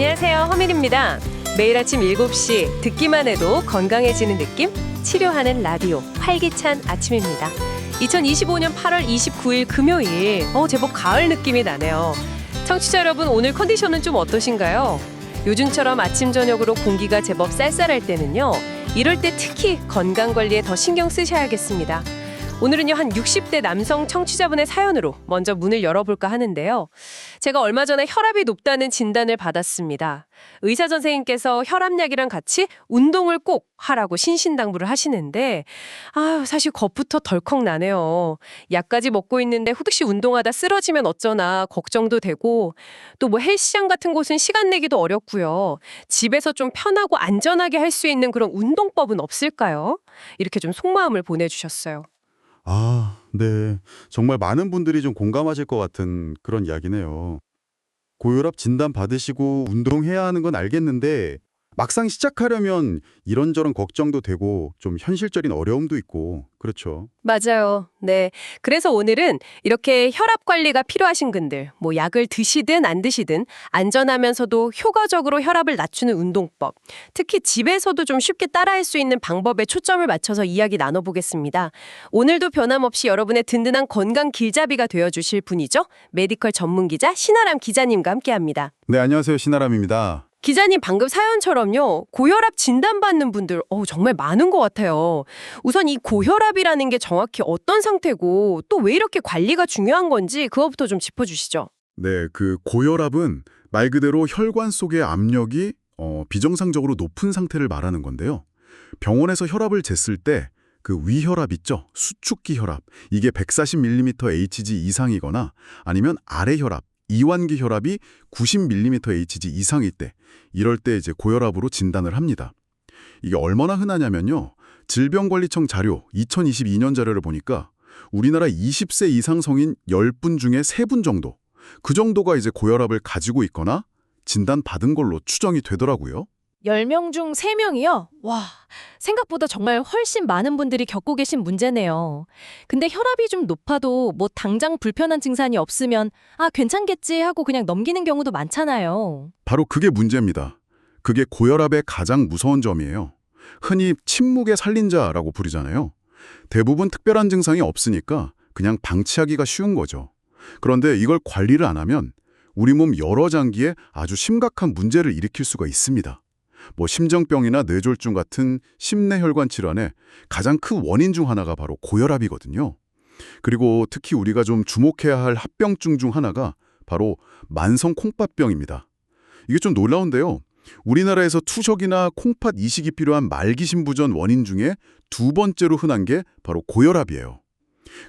안녕하세요, 허민입니다. 매일 아침 7시 듣기만 해도 건강해지는 느낌? 치료하는 라디오 활기찬 아침입니다. 2025년 8월 29일 금요일 제법 가을 느낌이 나네요. 청취자 여러분, 오늘 컨디션은 좀 어떠신가요? 요즘처럼 아침 저녁으로 공기가 제법 쌀쌀할 때는요, 이럴 때 특히 건강관리에 더 신경 쓰셔야겠습니다. 오늘은요, 한 60대 남성 청취자분의 사연으로 먼저 문을 열어볼까 하는데요. 제가 얼마 전에 혈압이 높다는 진단을 받았습니다. 의사 선생님께서 혈압약이랑 같이 운동을 꼭 하라고 신신당부를 하시는데 사실 겁부터 덜컥 나네요. 약까지 먹고 있는데 혹시 운동하다 쓰러지면 어쩌나 걱정도 되고, 또 뭐 헬스장 같은 곳은 시간 내기도 어렵고요. 집에서 좀 편하고 안전하게 할 수 있는 그런 운동법은 없을까요? 이렇게 좀 속마음을 보내주셨어요. 네. 정말 많은 분들이 좀 공감하실 것 같은 그런 이야기네요. 고혈압 진단 받으시고 운동해야 하는 건 알겠는데 막상 시작하려면 이런저런 걱정도 되고 좀 현실적인 어려움도 있고 그렇죠. 맞아요. 네. 그래서 오늘은 이렇게 혈압 관리가 필요하신 분들, 뭐 약을 드시든 안 드시든 안전하면서도 효과적으로 혈압을 낮추는 운동법, 특히 집에서도 좀 쉽게 따라할 수 있는 방법에 초점을 맞춰서 이야기 나눠보겠습니다. 오늘도 변함없이 여러분의 든든한 건강 길잡이가 되어주실 분이죠. 메디컬 전문 기자 신아람 기자님과 함께합니다. 네, 안녕하세요. 신아람입니다. 기자님, 방금 사연처럼요, 고혈압 진단받는 분들 정말 많은 것 같아요. 우선 이 고혈압이라는 게 정확히 어떤 상태고 또 왜 이렇게 관리가 중요한 건지 그거부터 좀 짚어주시죠. 네, 그 고혈압은 말 그대로 혈관 속의 압력이 비정상적으로 높은 상태를 말하는 건데요. 병원에서 혈압을 쟀을 때 그 위혈압 있죠? 수축기 혈압. 이게 140mm Hg 이상이거나 아니면 아래혈압, 이완기 혈압이 90mm Hg 이상일 때, 이럴 때 이제 고혈압으로 진단을 합니다. 이게 얼마나 흔하냐면요. 질병관리청 자료 2022년 자료를 보니까 우리나라 20세 이상 성인 10분 중에 3분 정도, 그 정도가 이제 고혈압을 가지고 있거나 진단받은 걸로 추정이 되더라고요. 10명 중 3명이요? 와, 생각보다 정말 훨씬 많은 분들이 겪고 계신 문제네요. 근데 혈압이 좀 높아도 뭐 당장 불편한 증상이 없으면 괜찮겠지 하고 그냥 넘기는 경우도 많잖아요. 바로 그게 문제입니다. 그게 고혈압의 가장 무서운 점이에요. 흔히 침묵의 살린자라고 부르잖아요. 대부분 특별한 증상이 없으니까 그냥 방치하기가 쉬운 거죠. 그런데 이걸 관리를 안 하면 우리 몸 여러 장기에 아주 심각한 문제를 일으킬 수가 있습니다. 뭐 심정병이나 뇌졸중 같은 심내혈관 질환의 가장 큰 원인 중 하나가 바로 고혈압이거든요. 그리고 특히 우리가 좀 주목해야 할 합병증 중 하나가 바로 만성 콩팥병입니다. 이게 좀 놀라운데요. 우리나라에서 투석이나 콩팥 이식이 필요한 말기 신부전 원인 중에 2번째로 흔한 게 바로 고혈압이에요.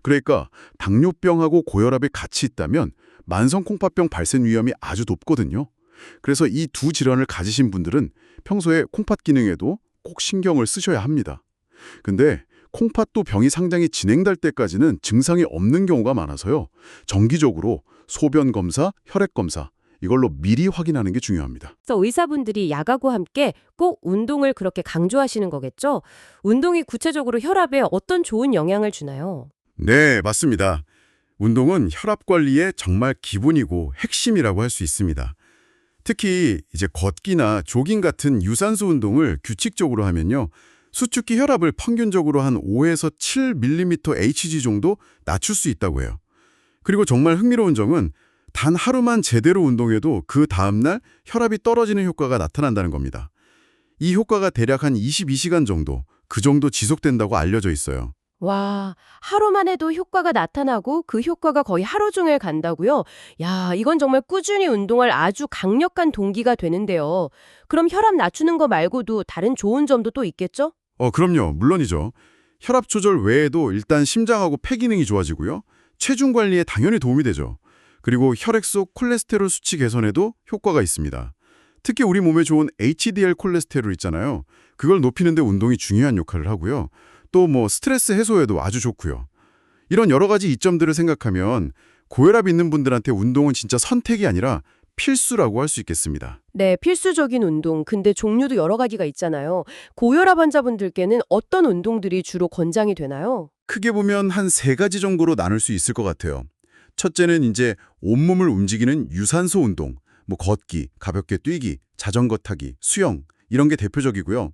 그러니까 당뇨병하고 고혈압이 같이 있다면 만성 콩팥병 발생 위험이 아주 높거든요. 그래서 이 두 질환을 가지신 분들은 평소에 콩팥 기능에도 꼭 신경을 쓰셔야 합니다. 근데 콩팥도 병이 상당히 진행될 때까지는 증상이 없는 경우가 많아서요. 정기적으로 소변 검사, 혈액 검사, 이걸로 미리 확인하는 게 중요합니다. 그래서 의사분들이 약하고 함께 꼭 운동을 그렇게 강조하시는 거겠죠? 운동이 구체적으로 혈압에 어떤 좋은 영향을 주나요? 네, 맞습니다. 운동은 혈압 관리의 정말 기본이고 핵심이라고 할 수 있습니다. 특히 이제 걷기나 조깅 같은 유산소 운동을 규칙적으로 하면요. 수축기 혈압을 평균적으로 한 5에서 7mm Hg 정도 낮출 수 있다고 해요. 그리고 정말 흥미로운 점은 단 하루만 제대로 운동해도 그 다음날 혈압이 떨어지는 효과가 나타난다는 겁니다. 이 효과가 대략 한 22시간 정도, 그 정도 지속된다고 알려져 있어요. 와, 하루만 해도 효과가 나타나고 그 효과가 거의 하루 종일 간다고요? 야, 이건 정말 꾸준히 운동할 아주 강력한 동기가 되는데요. 그럼 혈압 낮추는 거 말고도 다른 좋은 점도 또 있겠죠? 그럼요. 물론이죠. 혈압 조절 외에도 일단 심장하고 폐 기능이 좋아지고요. 체중 관리에 당연히 도움이 되죠. 그리고 혈액 속 콜레스테롤 수치 개선에도 효과가 있습니다. 특히 우리 몸에 좋은 HDL 콜레스테롤 있잖아요. 그걸 높이는 데 운동이 중요한 역할을 하고요. 또 뭐 스트레스 해소에도 아주 좋고요. 이런 여러 가지 이점들을 생각하면 고혈압 있는 분들한테 운동은 진짜 선택이 아니라 필수라고 할 수 있겠습니다. 네, 필수적인 운동. 근데 종류도 여러 가지가 있잖아요. 고혈압 환자분들께는 어떤 운동들이 주로 권장이 되나요? 크게 보면 한 3가지 정도로 나눌 수 있을 것 같아요. 첫째는 이제 온몸을 움직이는 유산소 운동, 뭐 걷기, 가볍게 뛰기, 자전거 타기, 수영 이런 게 대표적이고요.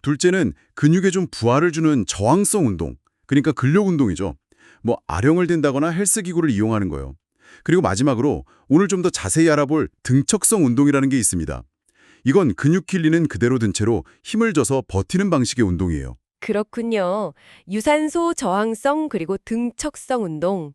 둘째는 근육에 좀 부하를 주는 저항성 운동, 그러니까 근력 운동이죠. 뭐 아령을 댄다거나 헬스기구를 이용하는 거예요. 그리고 마지막으로 오늘 좀 더 자세히 알아볼 등척성 운동이라는 게 있습니다. 이건 근육 길이는 그대로 든 채로 힘을 줘서 버티는 방식의 운동이에요. 그렇군요. 유산소 저항성 그리고 등척성 운동.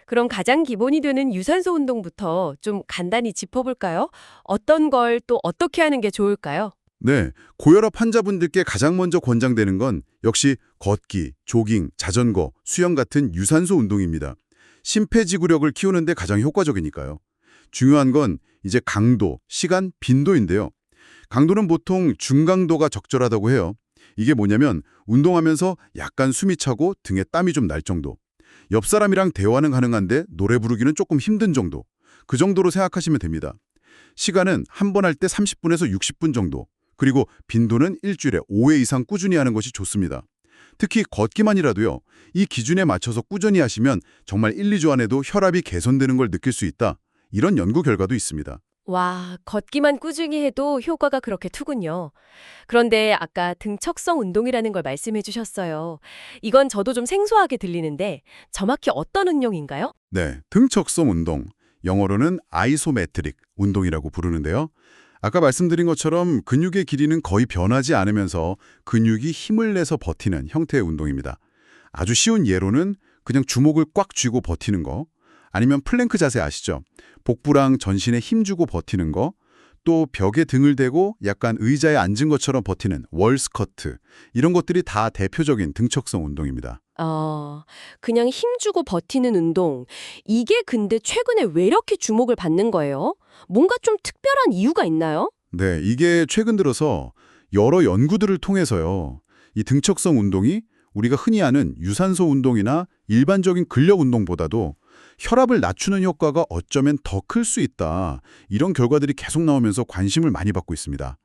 그럼 가장 기본이 되는 유산소 운동부터 좀 간단히 짚어볼까요? 어떤 걸 또 어떻게 하는 게 좋을까요? 네, 고혈압 환자분들께 가장 먼저 권장되는 건 역시 걷기, 조깅, 자전거, 수영 같은 유산소 운동입니다. 심폐지구력을 키우는 데 가장 효과적이니까요. 중요한 건 이제 강도, 시간, 빈도인데요. 강도는 보통 중강도가 적절하다고 해요. 이게 뭐냐면 운동하면서 약간 숨이 차고 등에 땀이 좀 날 정도. 옆 사람이랑 대화는 가능한데 노래 부르기는 조금 힘든 정도. 그 정도로 생각하시면 됩니다. 시간은 한 번 할 때 30분에서 60분 정도. 그리고 빈도는 일주일에 5회 이상 꾸준히 하는 것이 좋습니다. 특히 걷기만이라도요. 이 기준에 맞춰서 꾸준히 하시면 정말 1, 2주 안에도 혈압이 개선되는 걸 느낄 수 있다. 이런 연구 결과도 있습니다. 와, 걷기만 꾸준히 해도 효과가 그렇게 투군요. 그런데 아까 등척성 운동이라는 걸 말씀해 주셨어요. 이건 저도 좀 생소하게 들리는데 정확히 어떤 운동인가요? 네, 등척성 운동, 영어로는 아이소메트릭 운동이라고 부르는데요. 아까 말씀드린 것처럼 근육의 길이는 거의 변하지 않으면서 근육이 힘을 내서 버티는 형태의 운동입니다. 아주 쉬운 예로는 그냥 주먹을 꽉 쥐고 버티는 거, 아니면 플랭크 자세 아시죠? 복부랑 전신에 힘 주고 버티는 거, 또 벽에 등을 대고 약간 의자에 앉은 것처럼 버티는 월스쿼트, 이런 것들이 다 대표적인 등척성 운동입니다. 그냥 힘주고 버티는 운동. 이게 근데 최근에 왜 이렇게 주목을 받는 거예요? 뭔가 좀 특별한 이유가 있나요? 네, 이게 최근 들어서 여러 연구들을 통해서요. 이 등척성 운동이 우리가 흔히 아는 유산소 운동이나 일반적인 근력 운동보다도 혈압을 낮추는 효과가 어쩌면 더 클 수 있다. 이런 결과들이 계속 나오면서 관심을 많이 받고 있습니다.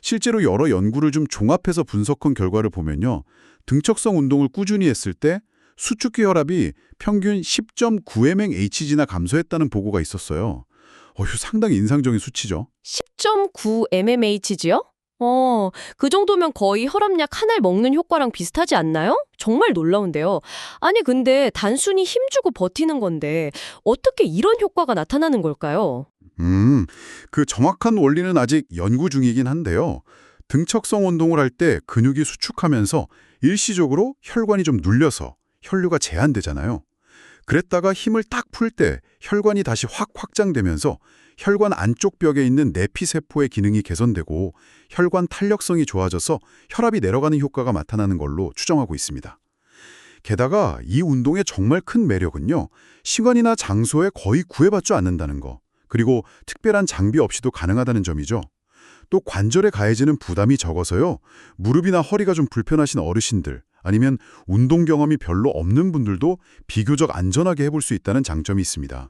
실제로 여러 연구를 좀 종합해서 분석한 결과를 보면요. 등척성 운동을 꾸준히 했을 때 수축기 혈압이 평균 10.9mHg나 감소했다는 보고가 있었어요. 이거 상당히 인상적인 수치죠. 10.9 mmHg요? 그 정도면 거의 혈압약 한 알 먹는 효과랑 비슷하지 않나요? 정말 놀라운데요. 아니, 근데 단순히 힘주고 버티는 건데 어떻게 이런 효과가 나타나는 걸까요? 그 정확한 원리는 아직 연구 중이긴 한데요. 등척성 운동을 할 때 근육이 수축하면서 일시적으로 혈관이 좀 눌려서 혈류가 제한되잖아요. 그랬다가 힘을 딱 풀 때 혈관이 다시 확 확장되면서 혈관 안쪽 벽에 있는 내피세포의 기능이 개선되고 혈관 탄력성이 좋아져서 혈압이 내려가는 효과가 나타나는 걸로 추정하고 있습니다. 게다가 이 운동의 정말 큰 매력은요. 시간이나 장소에 거의 구애받지 않는다는 거. 그리고 특별한 장비 없이도 가능하다는 점이죠. 또 관절에 가해지는 부담이 적어서요. 무릎이나 허리가 좀 불편하신 어르신들 아니면 운동 경험이 별로 없는 분들도 비교적 안전하게 해볼 수 있다는 장점이 있습니다.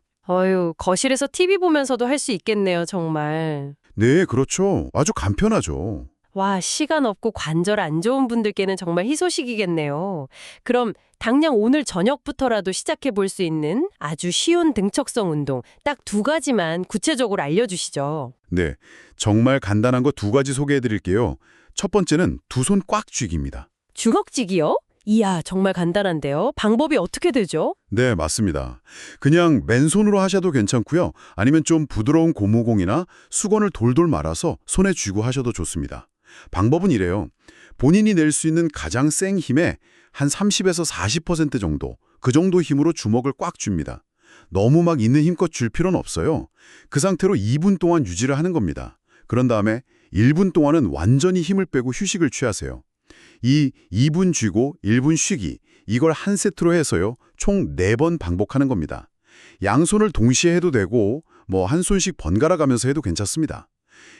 거실에서 TV 보면서도 할 수 있겠네요, 정말. 네, 그렇죠. 아주 간편하죠. 와, 시간 없고 관절 안 좋은 분들께는 정말 희소식이겠네요. 그럼 당장 오늘 저녁부터라도 시작해 볼 수 있는 아주 쉬운 등척성 운동 딱 2가지만 구체적으로 알려주시죠. 네, 정말 간단한 거 2가지 소개해 드릴게요. 첫 번째는 두 손 꽉 쥐기입니다. 주먹쥐기요? 이야, 정말 간단한데요. 방법이 어떻게 되죠? 네, 맞습니다. 그냥 맨손으로 하셔도 괜찮고요. 아니면 좀 부드러운 고무공이나 수건을 돌돌 말아서 손에 쥐고 하셔도 좋습니다. 방법은 이래요. 본인이 낼 수 있는 가장 센 힘의 한 30에서 40% 정도, 그 정도 힘으로 주먹을 꽉 쥡니다. 너무 막 있는 힘껏 쥘 필요는 없어요. 그 상태로 2분 동안 유지를 하는 겁니다. 그런 다음에 1분 동안은 완전히 힘을 빼고 휴식을 취하세요. 이 2분 쥐고 1분 쉬기, 이걸 한 세트로 해서요. 총 4번 반복하는 겁니다. 양손을 동시에 해도 되고 한 손씩 번갈아 가면서 해도 괜찮습니다.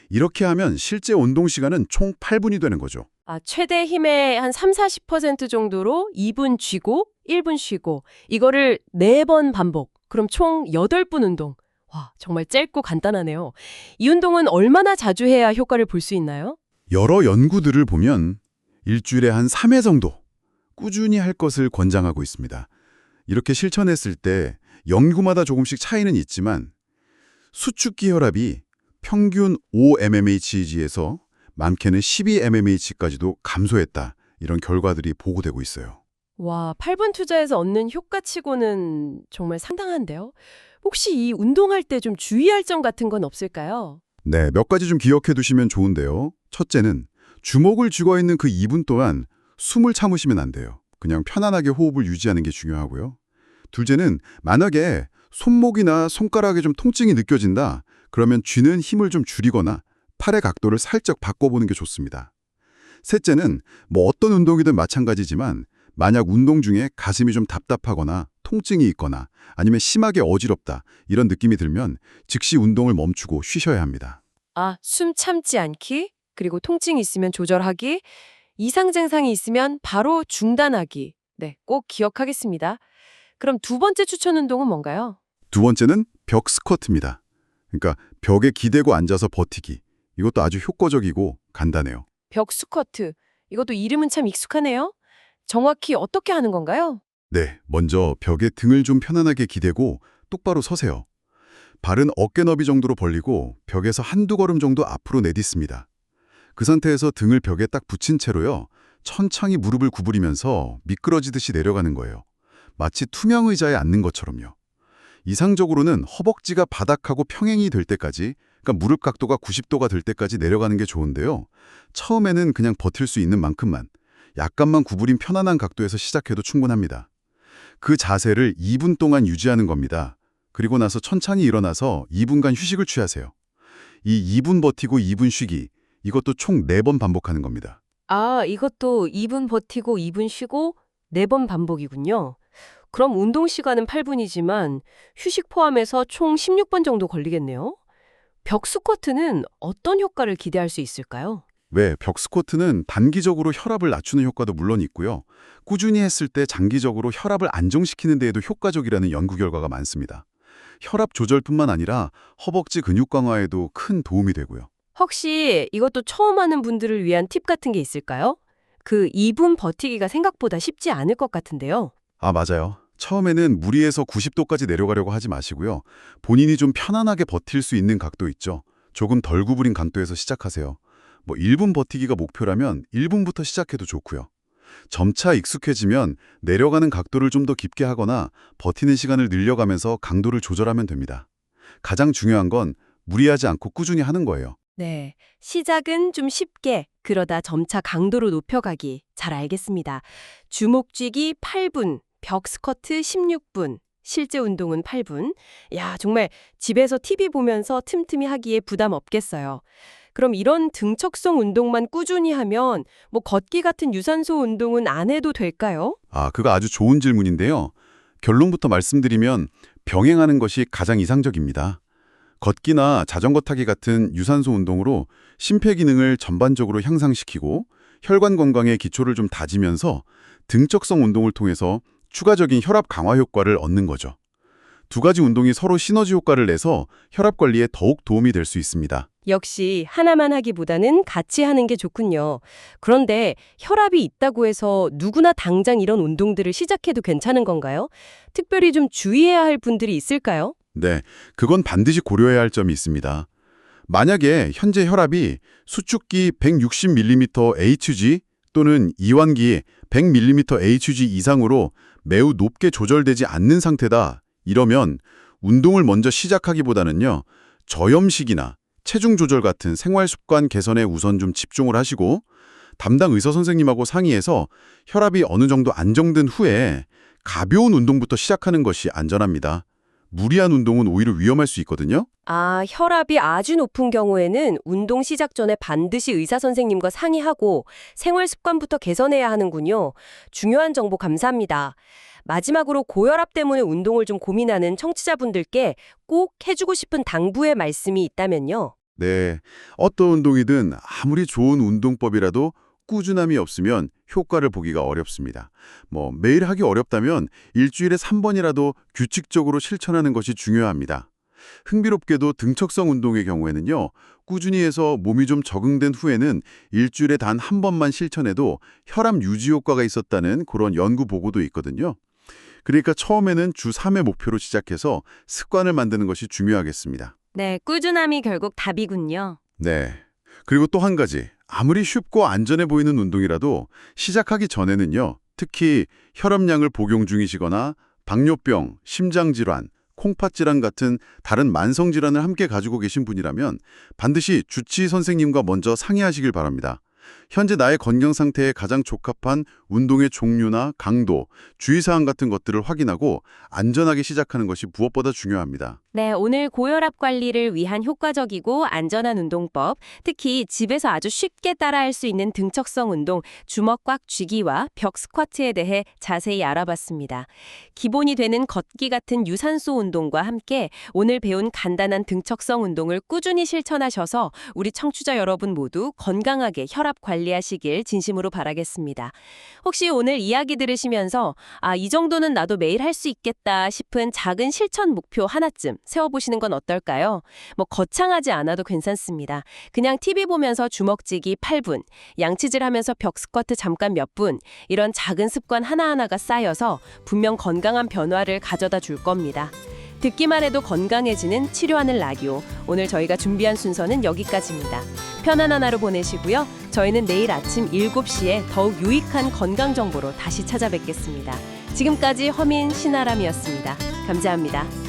이렇게 하면 실제 운동 시간은 총 8분이 되는 거죠. 최대 힘의 한 30-40% 정도로 2분 쥐고 1분 쉬고 이거를 4번 반복. 그럼 총 8분 운동. 와, 정말 짧고 간단하네요. 이 운동은 얼마나 자주 해야 효과를 볼 수 있나요? 여러 연구들을 보면 일주일에 한 3회 정도 꾸준히 할 것을 권장하고 있습니다. 이렇게 실천했을 때 연구마다 조금씩 차이는 있지만 수축기 혈압이 평균 5mmHg에서 많게는 12mmHg까지도 감소했다. 이런 결과들이 보고되고 있어요. 와, 8분 투자에서 얻는 효과치고는 정말 상당한데요. 혹시 이 운동할 때 좀 주의할 점 같은 건 없을까요? 네, 몇 가지 좀 기억해 두시면 좋은데요. 첫째는 주먹을 쥐고 있는 그 2분 동안 숨을 참으시면 안 돼요. 그냥 편안하게 호흡을 유지하는 게 중요하고요. 둘째는 만약에 손목이나 손가락에 좀 통증이 느껴진다. 그러면 쥐는 힘을 좀 줄이거나 팔의 각도를 살짝 바꿔보는 게 좋습니다. 셋째는 뭐 어떤 운동이든 마찬가지지만 만약 운동 중에 가슴이 좀 답답하거나 통증이 있거나 아니면 심하게 어지럽다 이런 느낌이 들면 즉시 운동을 멈추고 쉬셔야 합니다. 아, 숨 참지 않기, 그리고 통증이 있으면 조절하기, 이상 증상이 있으면 바로 중단하기. 네, 꼭 기억하겠습니다. 그럼 두 번째 추천 운동은 뭔가요? 두 번째는 벽 스쿼트입니다. 그러니까 벽에 기대고 앉아서 버티기. 이것도 아주 효과적이고 간단해요. 벽 스쿼트. 이것도 이름은 참 익숙하네요. 정확히 어떻게 하는 건가요? 네, 먼저 벽에 등을 좀 편안하게 기대고 똑바로 서세요. 발은 어깨 너비 정도로 벌리고 벽에서 한두 걸음 정도 앞으로 내딛습니다. 그 상태에서 등을 벽에 딱 붙인 채로요. 천천히 무릎을 구부리면서 미끄러지듯이 내려가는 거예요. 마치 투명 의자에 앉는 것처럼요. 이상적으로는 허벅지가 바닥하고 평행이 될 때까지, 그러니까 무릎 각도가 90도가 될 때까지 내려가는 게 좋은데요. 처음에는 그냥 버틸 수 있는 만큼만, 약간만 구부린 편안한 각도에서 시작해도 충분합니다. 그 자세를 2분 동안 유지하는 겁니다. 그리고 나서 천천히 일어나서 2분간 휴식을 취하세요. 이 2분 버티고 2분 쉬기, 이것도 총 4번 반복하는 겁니다. 아, 이것도 2분 버티고 2분 쉬고 4번 반복이군요. 그럼 운동 시간은 8분이지만 휴식 포함해서 총 16번 정도 걸리겠네요. 벽 스쿼트는 어떤 효과를 기대할 수 있을까요? 왜 벽 스쿼트는 단기적으로 혈압을 낮추는 효과도 물론 있고요. 꾸준히 했을 때 장기적으로 혈압을 안정시키는 데에도 효과적이라는 연구 결과가 많습니다. 혈압 조절뿐만 아니라 허벅지 근육 강화에도 큰 도움이 되고요. 혹시 이것도 처음 하는 분들을 위한 팁 같은 게 있을까요? 그 2분 버티기가 생각보다 쉽지 않을 것 같은데요. 아, 맞아요. 처음에는 무리해서 90도까지 내려가려고 하지 마시고요. 본인이 좀 편안하게 버틸 수 있는 각도 있죠. 조금 덜 구부린 각도에서 시작하세요. 1분 버티기가 목표라면 1분부터 시작해도 좋고요. 점차 익숙해지면 내려가는 각도를 좀 더 깊게 하거나 버티는 시간을 늘려가면서 강도를 조절하면 됩니다. 가장 중요한 건 무리하지 않고 꾸준히 하는 거예요. 네, 시작은 좀 쉽게, 그러다 점차 강도로 높여가기. 잘 알겠습니다. 주먹 쥐기 8분, 벽 스쿼트 16분, 실제 운동은 8분. 야, 정말 집에서 TV 보면서 틈틈이 하기에 부담 없겠어요. 그럼 이런 등척성 운동만 꾸준히 하면 걷기 같은 유산소 운동은 안 해도 될까요? 아, 그거 아주 좋은 질문인데요. 결론부터 말씀드리면 병행하는 것이 가장 이상적입니다. 걷기나 자전거 타기 같은 유산소 운동으로 심폐기능을 전반적으로 향상시키고 혈관 건강의 기초를 좀 다지면서 등적성 운동을 통해서 추가적인 혈압 강화 효과를 얻는 거죠. 두 가지 운동이 서로 시너지 효과를 내서 혈압 관리에 더욱 도움이 될 수 있습니다. 역시 하나만 하기보다는 같이 하는 게 좋군요. 그런데 혈압이 있다고 해서 누구나 당장 이런 운동들을 시작해도 괜찮은 건가요? 특별히 좀 주의해야 할 분들이 있을까요? 네, 그건 반드시 고려해야 할 점이 있습니다. 만약에 현재 혈압이 수축기 160mmHg 또는 이완기 100mmHg 이상으로 매우 높게 조절되지 않는 상태다. 이러면 운동을 먼저 시작하기보다는요. 저염식이나 체중 조절 같은 생활 습관 개선에 우선 좀 집중을 하시고 담당 의사 선생님하고 상의해서 혈압이 어느 정도 안정된 후에 가벼운 운동부터 시작하는 것이 안전합니다. 무리한 운동은 오히려 위험할 수 있거든요. 아, 혈압이 아주 높은 경우에는 운동 시작 전에 반드시 의사 선생님과 상의하고 생활 습관부터 개선해야 하는군요. 중요한 정보 감사합니다. 마지막으로 고혈압 때문에 운동을 좀 고민하는 청취자분들께 꼭 해주고 싶은 당부의 말씀이 있다면요. 네, 어떤 운동이든 아무리 좋은 운동법이라도 꾸준함이 없으면 효과를 보기가 어렵습니다. 매일 하기 어렵다면 일주일에 3번이라도 규칙적으로 실천하는 것이 중요합니다. 흥미롭게도 등척성 운동의 경우에는요. 꾸준히 해서 몸이 좀 적응된 후에는 일주일에 단 한 번만 실천해도 혈압 유지 효과가 있었다는 그런 연구 보고도 있거든요. 그러니까 처음에는 주 3회 목표로 시작해서 습관을 만드는 것이 중요하겠습니다. 네, 꾸준함이 결국 답이군요. 네. 그리고 또 한 가지. 아무리 쉽고 안전해 보이는 운동이라도 시작하기 전에는요. 특히 혈압약을 복용 중이시거나 당뇨병, 심장질환, 콩팥질환 같은 다른 만성질환을 함께 가지고 계신 분이라면 반드시 주치의 선생님과 먼저 상의하시길 바랍니다. 현재 나의 건강 상태에 가장 적합한 운동의 종류나 강도, 주의사항 같은 것들을 확인하고 안전하게 시작하는 것이 무엇보다 중요합니다. 네, 오늘 고혈압 관리를 위한 효과적이고 안전한 운동법, 특히 집에서 아주 쉽게 따라할 수 있는 등척성 운동, 주먹 꽉 쥐기와 벽 스쿼트에 대해 자세히 알아봤습니다. 기본이 되는 걷기 같은 유산소 운동과 함께 오늘 배운 간단한 등척성 운동을 꾸준히 실천하셔서 우리 청취자 여러분 모두 건강하게 혈압 관리하시길 진심으로 바라겠습니다. 혹시 오늘 이야기 들으시면서 이 정도는 나도 매일 할 수 있겠다 싶은 작은 실천 목표 하나쯤 세워보시는 건 어떨까요? 뭐 거창하지 않아도 괜찮습니다. 그냥 TV 보면서 주먹쥐기 8분, 양치질 하면서 벽 스쿼트 잠깐 몇 분, 이런 작은 습관 하나하나가 쌓여서 분명 건강한 변화를 가져다 줄 겁니다. 듣기만 해도 건강해지는 치료하는 라디오. 오늘 저희가 준비한 순서는 여기까지입니다. 편안한 하루 보내시고요. 저희는 내일 아침 7시에 더욱 유익한 건강 정보로 다시 찾아뵙겠습니다. 지금까지 허민 신아람이었습니다. 감사합니다.